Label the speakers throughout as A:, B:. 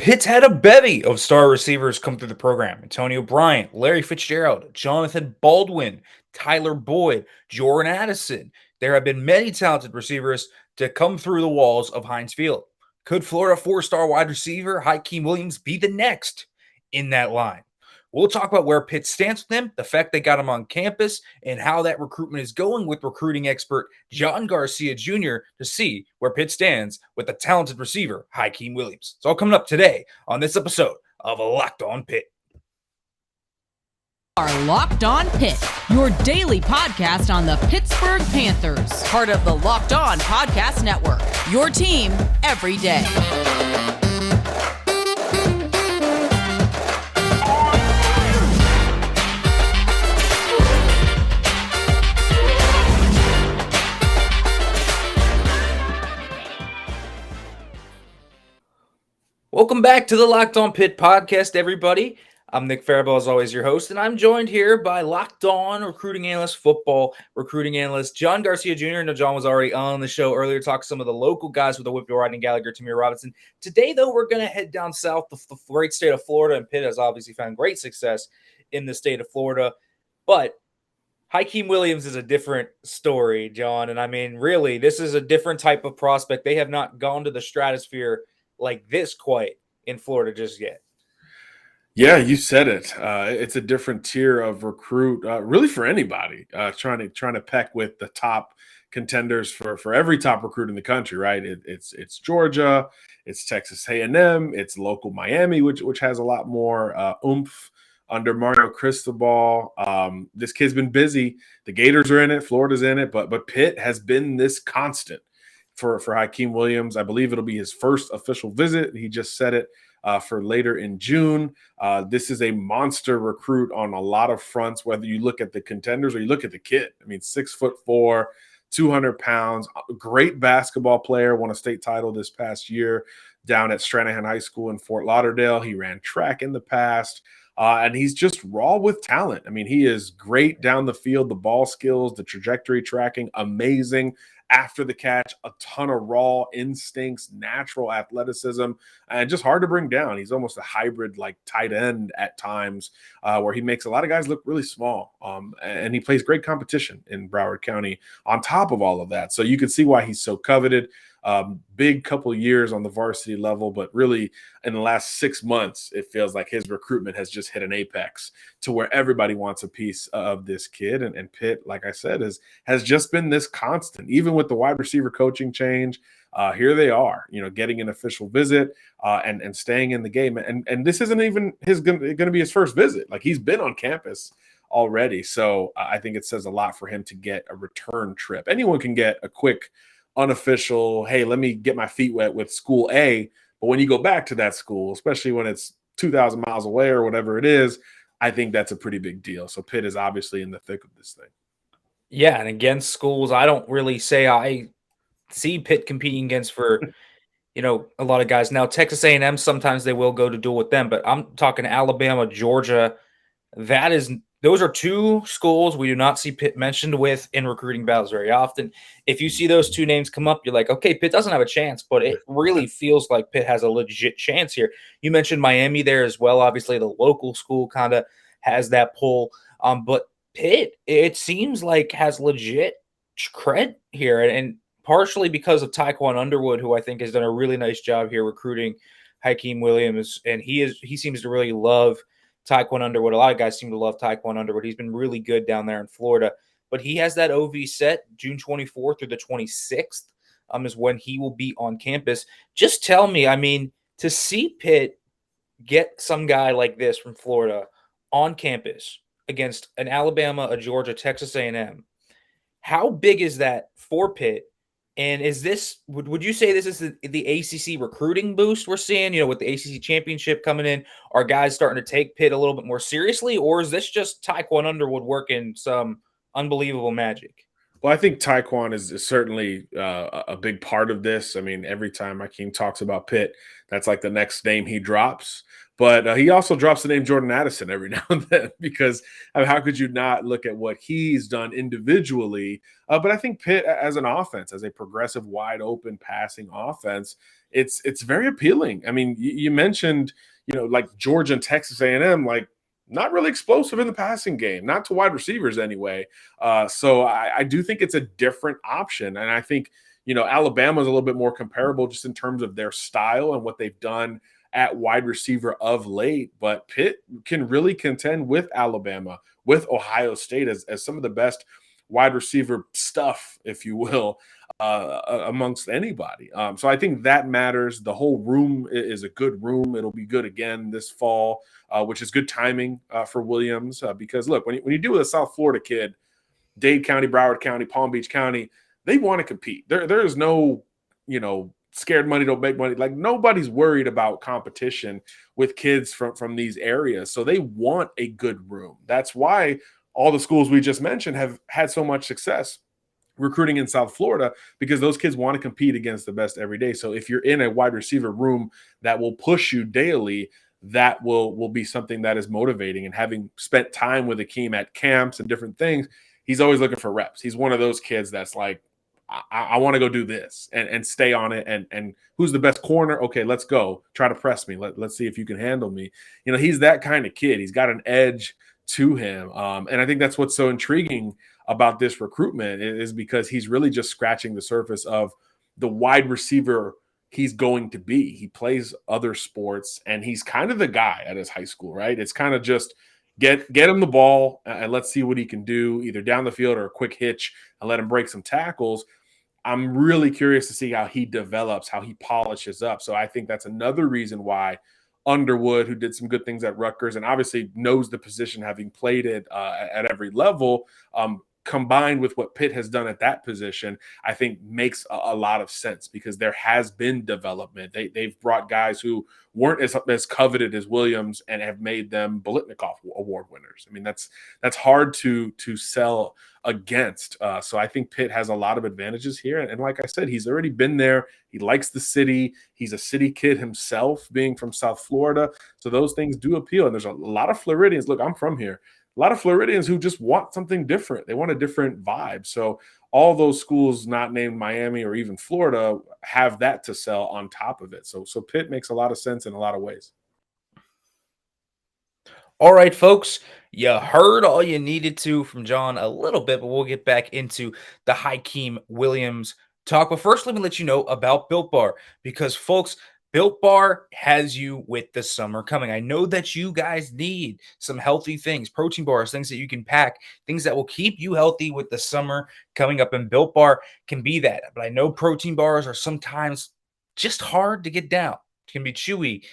A: Pitt's had a bevy of star receivers come through the program. Antonio Bryant, Larry Fitzgerald, Jonathan Baldwin, Tyler Boyd, Jordan Addison. There have been many talented receivers to come through the walls of Heinz Field. Could Florida four-star wide receiver Hykeem Williams be the next in that line? We'll talk about where Pitt stands with him, the fact they got him on campus, and how that recruitment is going with recruiting expert John Garcia Jr. to see where Pitt stands with the talented receiver Hykeem Williams. It's all coming up today on this episode of Locked On Pitt.
B: Are Locked On Pitt, your daily podcast on the Pittsburgh Panthers, part of the Locked On Podcast Network, your team every day.
A: Welcome back to the Locked On Pitt podcast, everybody. I'm Nick Faribault, as always, your host, and I'm joined here by Locked On recruiting analyst, football recruiting analyst, John Garcia Jr. I know John was already on the show earlier, talk to some of the local guys with the Whitfield Riding Gallagher, Tamir Robinson. Today, though, we're going to head down south, the great state of Florida, and Pitt has obviously found great success in the state of Florida. But Hykeem Williams is a different story, John, and I mean, really, this is a different type of prospect. They have not gone to the stratosphere like this quite in Florida just yet.
C: Yeah, you said it. It's a different tier of recruit, really for anybody trying to peck with the top contenders for every top recruit in the country, right? It's Georgia, it's Texas A&M, it's local Miami, which has a lot more oomph under Mario Cristobal. This kid's been busy. The Gators are in it, Florida's in it, but Pitt has been this constant for Hykeem Williams. I believe it'll be his first official visit. He just said it for later in June. This is a monster recruit on a lot of fronts, whether you look at the contenders or you look at the kid. I mean, 6'4", 200 pounds, great basketball player, won a state title this past year down at Stranahan High School in Fort Lauderdale. He ran track in the past. And he's just raw with talent. I mean, he is great down the field, the ball skills, the trajectory tracking, amazing. After the catch, a ton of raw instincts, natural athleticism, and just hard to bring down. He's almost a hybrid like tight end at times where he makes a lot of guys look really small. And he plays great competition in Broward County on top of all of that. So you can see why he's so coveted. Big couple years on the varsity level, but really in the last 6 months, it feels like his recruitment has just hit an apex to where everybody wants a piece of this kid. And Pitt, like I said, has just been this constant, even with the wide receiver coaching change. Here they are, getting an official visit and staying in the game. And this isn't even going to be his first visit. Like, he's been on campus already. So I think it says a lot for him to get a return trip. Anyone can get a quick unofficial, hey, let me get my feet wet with school A. But when you go back to that school, especially when it's 2,000 miles away or whatever it is, I think that's a pretty big deal. So Pitt is obviously in the thick of this thing.
A: Yeah, and against schools, I don't really say I see Pitt competing against for, a lot of guys. Now, Texas A&M, sometimes they will go to duel with them, but I'm talking Alabama, Georgia. Those are two schools we do not see Pitt mentioned with in recruiting battles very often. If you see those two names come up, you're like, okay, Pitt doesn't have a chance, but it really feels like Pitt has a legit chance here. You mentioned Miami there as well. Obviously, the local school kind of has that pull. But Pitt, it seems like, has legit cred here, and partially because of Tiquan Underwood, who I think has done a really nice job here recruiting Hykeem Williams, and he seems to really love Tiquan Underwood. A lot of guys seem to love Tiquan Underwood. He's been really good down there in Florida. But he has that OV set June 24th through the 26th is when he will be on campus. Just tell me, I mean, to see Pitt get some guy like this from Florida on campus against an Alabama, a Georgia, Texas A&M, how big is that for Pitt? And is this, would you say this is the ACC recruiting boost we're seeing, with the ACC championship coming in? Are guys starting to take Pitt a little bit more seriously, or is this just Tiquan Underwood working some unbelievable magic?
C: Well, I think Tiquan is certainly a big part of this. I mean, every time Hakeem talks about Pitt, that's like the next name he drops. But he also drops the name Jordan Addison every now and then because how could you not look at what he's done individually? But I think Pitt, as an offense, as a progressive, wide open passing offense, it's very appealing. I mean, you mentioned, like Georgia and Texas A&M, like not really explosive in the passing game, not to wide receivers anyway. So I do think it's a different option, and I think Alabama is a little bit more comparable just in terms of their style and what they've done at wide receiver of late. But Pitt can really contend with Alabama, with Ohio State as some of the best wide receiver stuff, if you will, amongst anybody. So I think that matters. The whole room is a good room. It'll be good again this fall, which is good timing for Williams. Because look, when you deal with a South Florida kid, Dade County, Broward County, Palm Beach County, they want to compete. There is no, scared money don't make money. Like nobody's worried about competition with kids from these areas. So they want a good room. That's why all the schools we just mentioned have had so much success recruiting in South Florida, because those kids want to compete against the best every day. So if you're in a wide receiver room that will push you daily, that will be something that is motivating. And having spent time with Hakeem at camps and different things, he's always looking for reps. He's one of those kids that's like, I want to go do this and stay on it. And who's the best corner? Okay, let's go. Try to press me. Let's see if you can handle me. He's that kind of kid. He's got an edge to him. And I think that's what's so intriguing about this recruitment is because he's really just scratching the surface of the wide receiver he's going to be. He plays other sports, and he's kind of the guy at his high school, right? It's kind of just get him the ball and let's see what he can do, either down the field or a quick hitch, and let him break some tackles. I'm really curious to see how he develops, how he polishes up. So I think that's another reason why Underwood, who did some good things at Rutgers and obviously knows the position, having played it at every level, combined with what Pitt has done at that position, I think makes a lot of sense, because there has been development. They've brought guys who weren't as coveted as Williams and have made them Bolitnikoff Award winners. I mean, that's hard to sell against. So I think Pitt has a lot of advantages here. And like I said, he's already been there. He likes the city. He's a city kid himself, being from South Florida. So those things do appeal. And there's a lot of Floridians. Look, I'm from here. A lot of Floridians who just want something different. They want a different vibe. So all those schools not named Miami or even Florida have that to sell on top of it. So Pitt makes a lot of sense in a lot of ways.
A: All right, folks, you heard all you needed to from John a little bit, but we'll get back into the Hykeem Williams talk. But first, let me let you know about Built Bar, because, folks, Built Bar has you with the summer coming. I know that you guys need some healthy things, protein bars, things that you can pack, things that will keep you healthy with the summer coming up, and Built Bar can be that. But I know protein bars are sometimes just hard to get down. It can be chewy.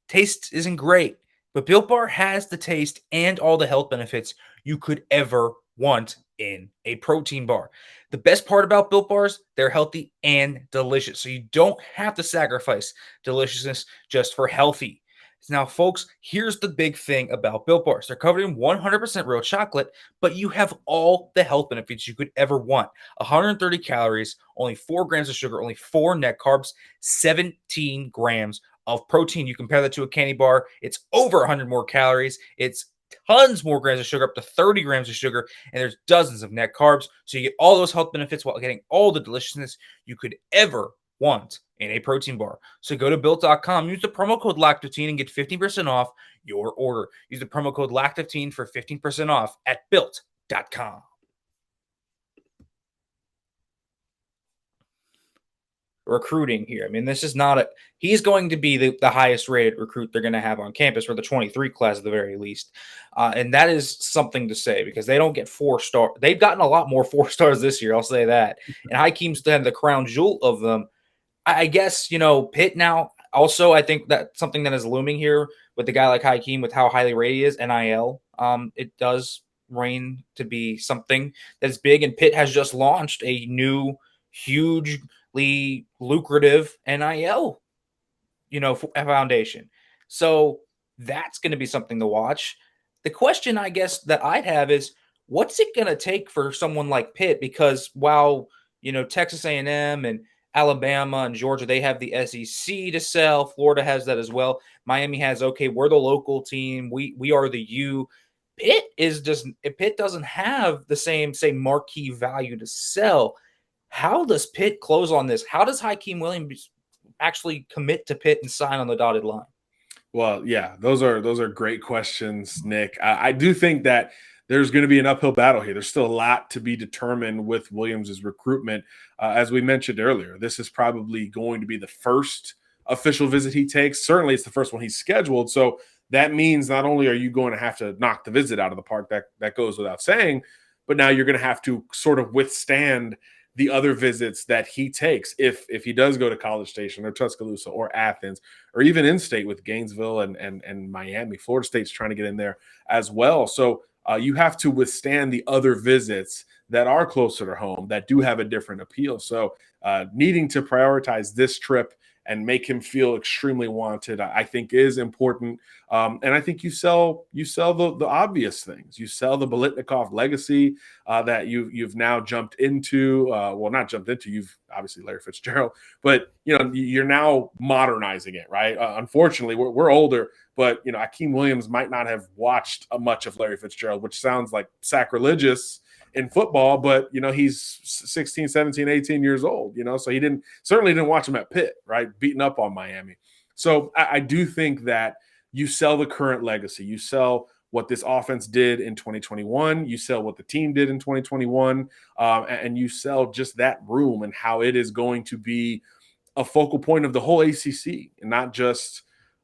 A: Taste isn't great. But Built Bar has the taste and all the health benefits you could ever want in a protein bar. The best part about Built Bars, they're healthy and delicious. So you don't have to sacrifice deliciousness just for healthy. Now, folks, here's the big thing about Built Bars. They're covered in 100% real chocolate, but you have all the health benefits you could ever want. 130 calories, only 4 grams of sugar, only 4 net carbs, 17 grams of protein. You compare that to a candy bar, it's over 100 more calories. It's tons more grams of sugar, up to 30 grams of sugar, and there's dozens of net carbs. So you get all those health benefits while getting all the deliciousness you could ever want in a protein bar. So go to built.com, use the promo code LACT15 and get 15% off your order. Use the promo code LACT15 for 15% off at built.com. Recruiting here. I mean, this is not he's going to be the highest rated recruit they're going to have on campus for the 23 class at the very least. And that is something to say, because they don't get 4-star. They've gotten a lot more 4 stars this year. I'll say that. And Hykeem's had the crown jewel of them. I guess, Pitt now also, I think that something that is looming here with a guy like Hykeem, with how highly rated he is, NIL, it does reign to be something that's big. And Pitt has just launched a new, hugely lucrative NIL, foundation. So that's going to be something to watch. The question, I guess, that I'd have is, what's it going to take for someone like Pitt? Because while, Texas A&M and Alabama and Georgia, they have the SEC to sell. Florida has that as well. Miami has, okay, we're the local team. We are the U. Pitt doesn't have the same, say, marquee value to sell. How does Pitt close on this? How does Hykeem Williams actually commit to Pitt and sign on the dotted line?
C: Well, yeah, those are great questions, Nick. I do think that there's going to be an uphill battle here. There's still a lot to be determined with Williams's recruitment. As we mentioned earlier, this is probably going to be the first official visit he takes. Certainly, it's the first one he's scheduled. So that means not only are you going to have to knock the visit out of the park, that goes without saying, but now you're going to have to sort of withstand the other visits that he takes if he does go to College Station or Tuscaloosa or Athens or even in-state with Gainesville and Miami. Florida State's trying to get in there as well. So you have to withstand the other visits that are closer to home that do have a different appeal. So needing to prioritize this trip and make him feel extremely wanted, I think is important. And I think you sell the obvious things. You sell the Biletnikoff legacy that you've now jumped into. Well, not jumped into. You've obviously Larry Fitzgerald, but you're now modernizing it, right? Unfortunately, we're older, but Hykeem Williams might not have watched much of Larry Fitzgerald, which sounds like sacrilegious in football, but he's 16, 17, 18 years old, so he certainly didn't watch him at Pitt, right? Beating up on Miami. So I do think that you sell the current legacy. You sell what this offense did in 2021. You sell what the team did in 2021. And you sell just that room and how it is going to be a focal point of the whole ACC and not just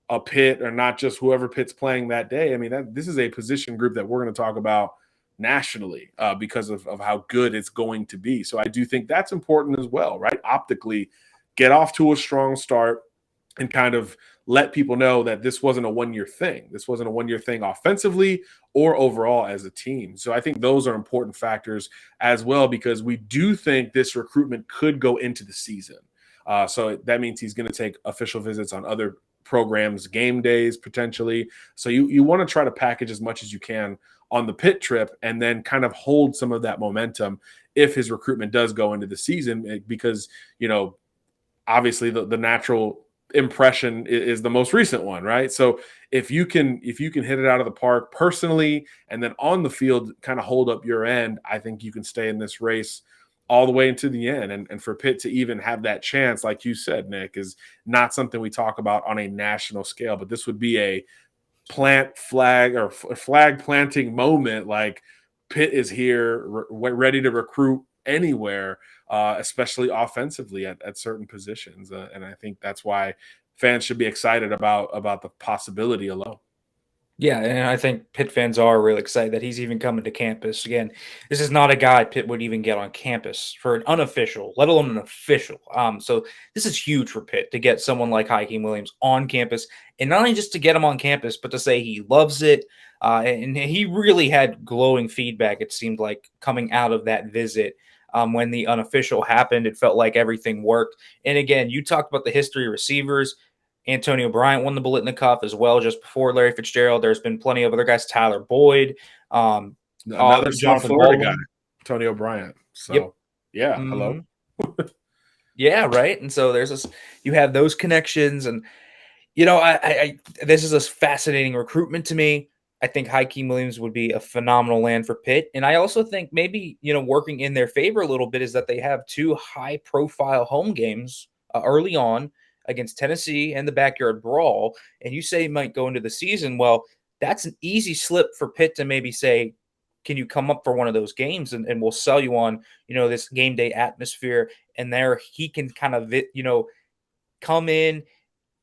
C: a Pitt or not just whoever Pitt's playing that day. I mean, this is a position group that we're going to talk about nationally because of how good it's going to be. So I do think that's important as well, right? Optically, get off to a strong start and kind of let people know that this wasn't a one-year thing. This wasn't a one-year thing offensively or overall as a team. So I think those are important factors as well, because we do think this recruitment could go into the season. So that means he's going to take official visits on other programs, game days potentially. So you want to try to package as much as you can on the Pitt trip and then kind of hold some of that momentum if his recruitment does go into the season, because, obviously the natural impression is the most recent one, right? So if you can hit it out of the park personally and then on the field kind of hold up your end, I think you can stay in this race all the way into the end. And for Pitt to even have that chance, like you said, Nick, is not something we talk about on a national scale, but this would be a flag planting moment. Like, Pitt is here, ready to recruit anywhere, especially offensively at certain positions. And I think that's why fans should be excited about the possibility alone.
A: Yeah, and I think Pitt fans are really excited that he's even coming to campus. Again, this is not a guy Pitt would even get on campus for an unofficial, let alone an official. So this is huge for Pitt to get someone like Hykeem Williams on campus, and not only just to get him on campus, but to say he loves it. And he really had glowing feedback, it seemed like, coming out of that visit. When the unofficial happened, it felt like everything worked. And again, you talked about the history of receivers. Antonio Bryant won the Biletnikoff as well just before Larry Fitzgerald. There's been plenty of other guys, Tyler Boyd,
C: another South Florida guy, Antonio Bryant. So,
A: yep.
C: Yeah, hello.
A: Yeah, right. And so you have those connections, and this is a fascinating recruitment to me. I think Hykeem Williams would be a phenomenal land for Pitt, and I also think maybe working in their favor a little bit is that they have two high-profile home games early on against Tennessee and the Backyard Brawl, and you say he might go into the season. Well, that's an easy slip for Pitt to maybe say, can you come up for one of those games, and we'll sell you on, this game day atmosphere. And there he can kind of, come in,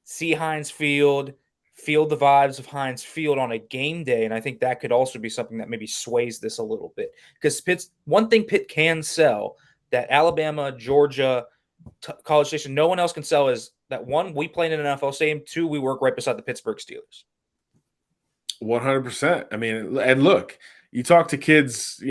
A: see Heinz Field, feel the vibes of Heinz Field on a game day. And I think that could also be something that maybe sways this a little bit, because one thing Pitt can sell that Alabama, Georgia, College Station, no one else can sell is that, one, we play in an NFL stadium. Two, we work right beside the Pittsburgh Steelers.
C: 100%. I mean, and look, you talk to kids,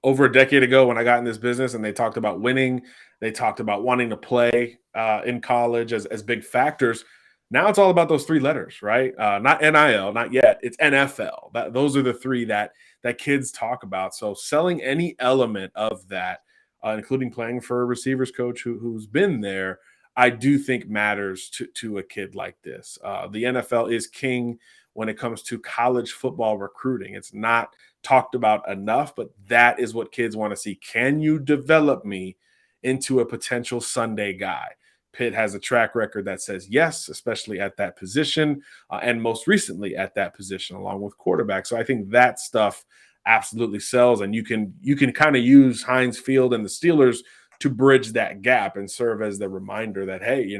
C: over a decade ago when I got in this business, and they talked about winning. They talked about wanting to play in college as big factors. Now it's all about those three letters, right? Not NIL, not yet. It's NFL. Those are the three that kids talk about. So selling any element of that including playing for a receivers coach who's been there, I do think matters to a kid like this. The NFL is king when it comes to college football recruiting. It's not talked about enough, but that is what kids want to see. Can you develop me into a potential Sunday guy? Pitt has a track record that says yes, especially at that position, and most recently at that position, along with quarterback. So I think that stuff absolutely sells, and you can kind of use Heinz Field and the Steelers to bridge that gap and serve as the reminder that, hey,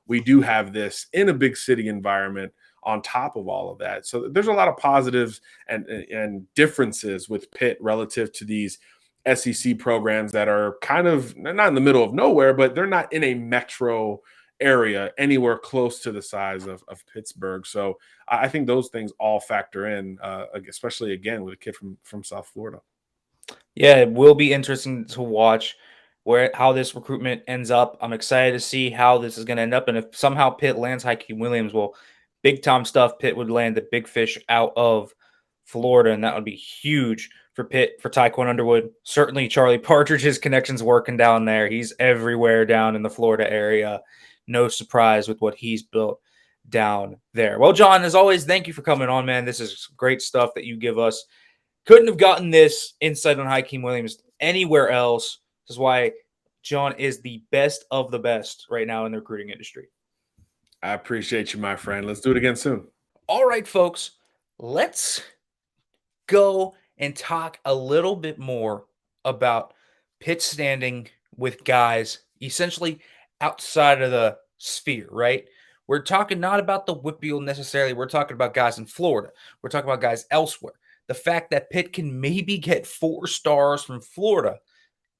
C: we do have this in a big city environment on top of all of that. So there's a lot of positives and differences with Pitt relative to these SEC programs that are kind of not in the middle of nowhere, but they're not in a metro area anywhere close to the size of Pittsburgh. So I think those things all factor in, especially again with a kid from South Florida.
A: Yeah, it will be interesting to watch how this recruitment ends up. I'm excited to see how this is going to end up, and if somehow Pitt lands Hykeem Williams, well, big time stuff. Pitt would land the big fish out of Florida, and that would be huge for Pitt, for Tiquan Underwood. Certainly, Charlie Partridge's connections working down there. He's everywhere down in the Florida area. No surprise with what he's built down there. Well, John, as always, thank you for coming on, man. This is great stuff that you give us. Couldn't have gotten this insight on Hykeem Williams anywhere else. This is why John is the best of the best right now in the recruiting industry.
C: I appreciate you, my friend. Let's do it again soon.
A: All right, folks, let's go and talk a little bit more about Pitt standing with guys essentially outside of the sphere, right? We're talking not about the Whitfield necessarily. We're talking about guys in Florida. We're talking about guys elsewhere. The fact that Pitt can maybe get 4 stars from Florida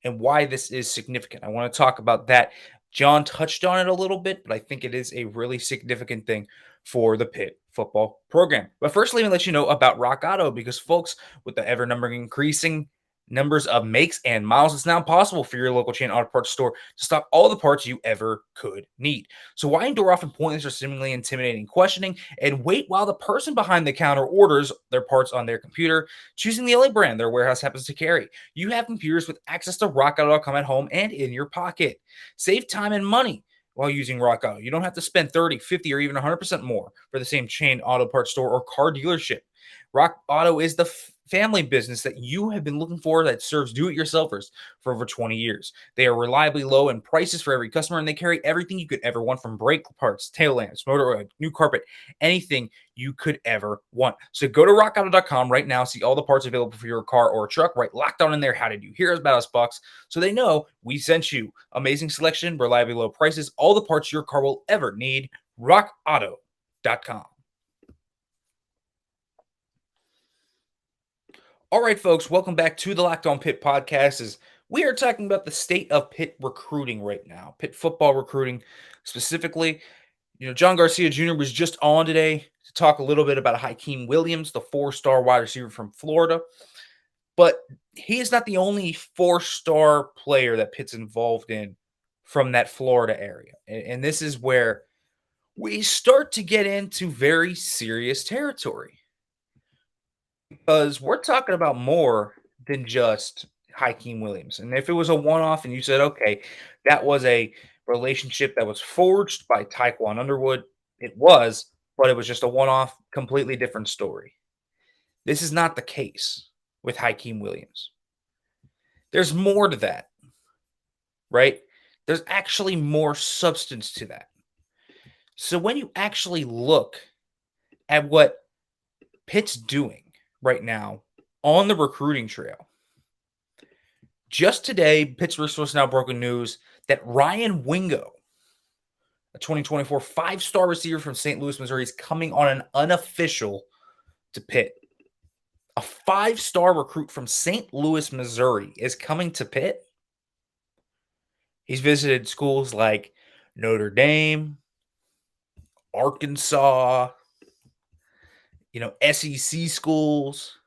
A: and why this is significant. I want to talk about that. John touched on it a little bit, but I think it is a really significant thing for the Pitt football program. But first, let me let you know about Rock Auto, because folks, with the ever-numbering increasing numbers of makes and models, it's now possible for your local chain auto parts store to stock all the parts you ever could need. So why endure often pointless or seemingly intimidating questioning and wait while the person behind the counter orders their parts on their computer, choosing the only brand their warehouse happens to carry? You have computers with access to rockauto.com at home and in your pocket. Save time and money while using Rock Auto. You don't have to spend 30, 50, or even 100% more for the same chain auto parts store or car dealership. Rock Auto is the family business that you have been looking for that serves do-it-yourselfers for over 20 years. They are reliably low in prices for every customer, and they carry everything you could ever want, from brake parts, tail lamps, motor oil, new carpet, anything you could ever want. So go to rockauto.com right now, see all the parts available for your car or truck, right locked on in there. How did you hear about us, box? So they know we sent you. Amazing selection, reliably low prices, all the parts your car will ever need. rockauto.com. All right, folks, welcome back to the Locked On Pitt podcast. As we are talking about the state of Pitt recruiting right now, Pitt football recruiting specifically. John Garcia Jr. was just on today to talk a little bit about Hykeem Williams, the 4-star wide receiver from Florida. But he is not the only 4-star player that Pitt's involved in from that Florida area. And this is where we start to get into very serious territory, because we're talking about more than just Hykeem Williams. And if it was a one-off and you said, okay, that was a relationship that was forged by Tiquan Underwood, it was, but it was just a one-off, completely different story. This is not the case with Hykeem Williams. There's more to that, right? There's actually more substance to that. So when you actually look at what Pitt's doing right now on the recruiting trail, just today, Pitt's Resource now broken news that Ryan Wingo, a 2024 5-star receiver from St. Louis, Missouri, is coming on an unofficial to Pitt. A 5-star recruit from St. Louis, Missouri is coming to Pitt. He's visited schools like Notre Dame, Arkansas, SEC schools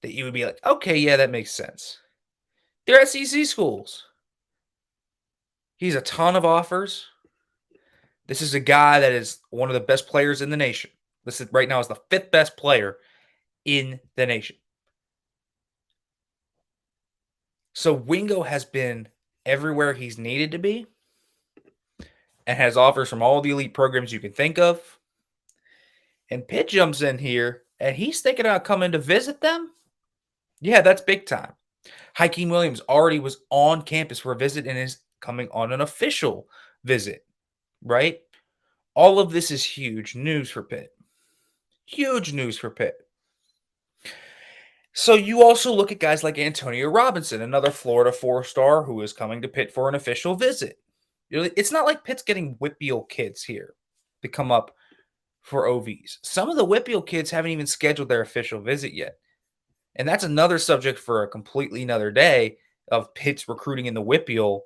A: that you would be like, okay, yeah, that makes sense. They're SEC schools. He's a ton of offers. This is a guy that is one of the best players in the nation. This is right now is the 5th best player in the nation. So Wingo has been everywhere he's needed to be and has offers from all the elite programs you can think of. And Pitt jumps in here and he's thinking about coming to visit them. Yeah, that's big time. Hykeem Williams already was on campus for a visit and is coming on an official visit, right? All of this is huge news for Pitt. Huge news for Pitt. So you also look at guys like Antonio Robinson, another Florida four-star who is coming to Pitt for an official visit. It's not like Pitt's getting Whitfield kids here to come up for OVs. Some of the Whitfield kids haven't even scheduled their official visit yet. And that's another subject for a completely another day of Pitt's recruiting in the Whitfield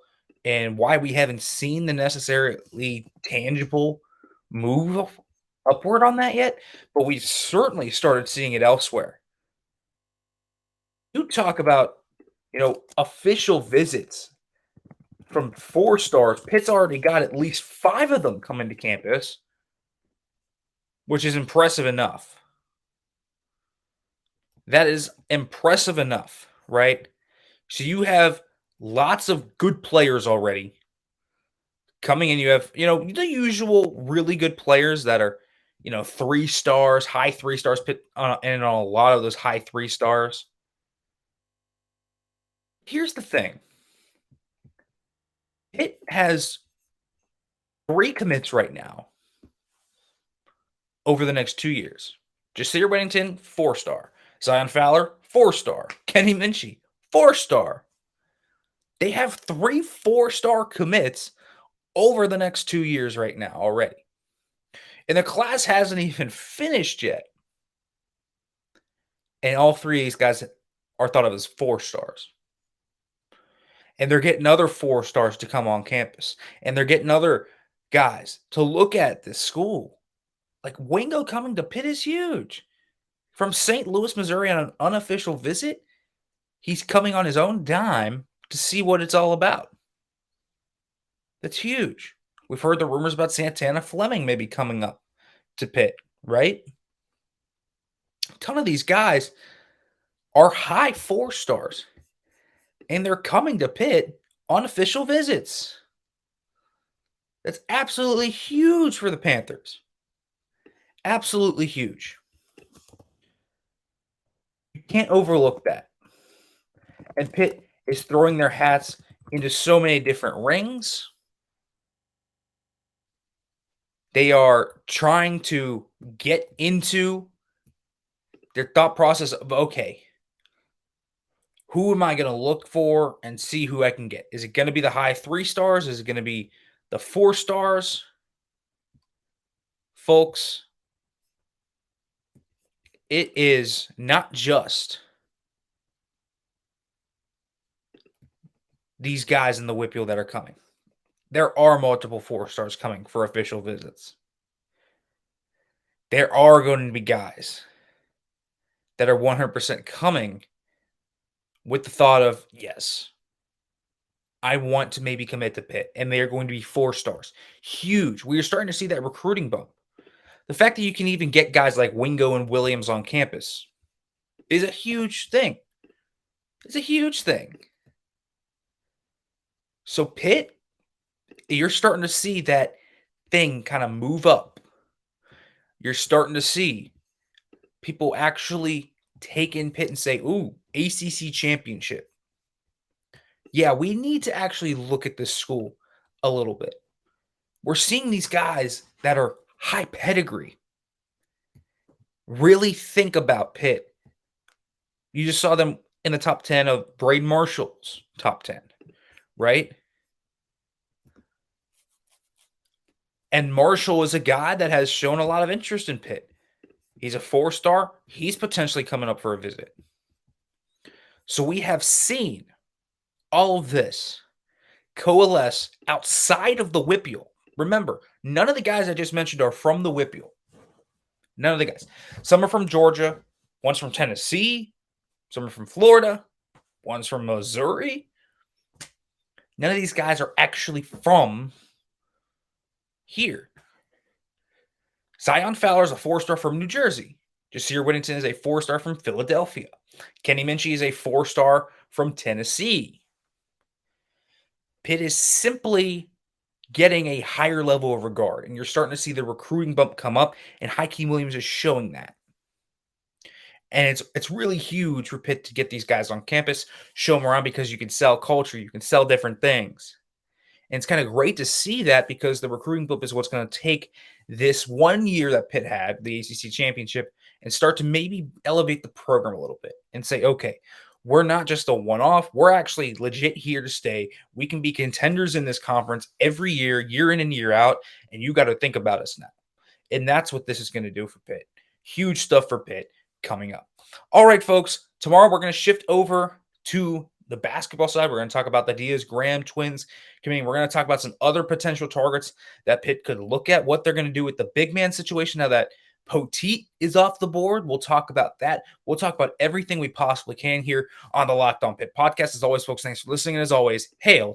A: and why we haven't seen the necessarily tangible move upward on that yet. But we've certainly started seeing it elsewhere. You talk about, official visits from four stars. Pitt's already got at least 5 of them coming to campus, which is impressive enough. That is impressive enough, right? So you have lots of good players already coming in. You have, the usual really good players that are, 3 stars, high 3 stars, and on a lot of those high 3 stars. Here's the thing. Pitt has 3 commits right now over the next 2 years. Jasir Whittington, 4-star. Zion Fowler, 4-star. Kenny Minchie, 4-star. They have 3 4-star commits over the next 2 years right now already. And the class hasn't even finished yet. And all 3 of these guys are thought of as 4 stars. And they're getting other 4 stars to come on campus. And they're getting other guys to look at this school. Like Wingo coming to Pitt is huge. From St. Louis, Missouri on an unofficial visit, he's coming on his own dime to see what it's all about. That's huge. We've heard the rumors about Santana Fleming maybe coming up to Pitt, right? A ton of these guys are high 4 stars. And they're coming to Pitt on official visits. That's absolutely huge for the Panthers. Absolutely huge. You can't overlook that. And Pitt is throwing their hats into so many different rings. They are trying to get into their thought process of, okay, who am I going to look for and see who I can get? Is it going to be the high 3 stars? Is it going to be the 4 stars? Folks, it is not just these guys in the Whitfield that are coming. There are multiple 4 stars coming for official visits. There are going to be guys that are 100% coming with the thought of, yes, I want to maybe commit to Pitt, and they are going to be 4 stars. Huge. We are starting to see that recruiting bump. The fact that you can even get guys like Wingo and Williams on campus is a huge thing. It's a huge thing. So Pitt, you're starting to see that thing kind of move up. You're starting to see people actually take in Pitt and say, ooh, ACC championship. Yeah, we need to actually look at this school a little bit. We're seeing these guys that are high pedigree really think about Pitt. You just saw them in the top 10 of Braden Marshall's top 10, right? And Marshall is a guy that has shown a lot of interest in Pitt. He's a 4-star. He's potentially coming up for a visit. So we have seen all of this coalesce outside of the Whitfield. Remember, none of the guys I just mentioned are from the Whitfield. None of the guys. Some are from Georgia. One's from Tennessee. Some are from Florida. One's from Missouri. None of these guys are actually from here. Zion Fowler is a 4-star from New Jersey. Jasir Whittington is a 4-star from Philadelphia. Kenny Minchie is a 4-star from Tennessee. Pitt is simply getting a higher level of regard, and you're starting to see the recruiting bump come up, and Hykeem Williams is showing that. And it's really huge for Pitt to get these guys on campus, show them around, because you can sell culture, you can sell different things. And it's kind of great to see that, because the recruiting bump is what's going to take this 1 year that Pitt had, the ACC championship, and start to maybe elevate the program a little bit and say, okay, we're not just a one-off. We're actually legit here to stay. We can be contenders in this conference every year, year in and year out, and you got to think about us now. And that's what this is going to do for Pitt. Huge stuff for Pitt coming up. All right, folks, tomorrow we're going to shift over to the basketball side. We're going to talk about the Diaz-Graham twins committing. We're going to talk about some other potential targets that Pitt could look at, what they're going to do with the big man situation now that Poteet is off the board. We'll talk about that. We'll talk about everything we possibly can here on the Locked On Pitt podcast. As always, folks, thanks for listening. And as always, hail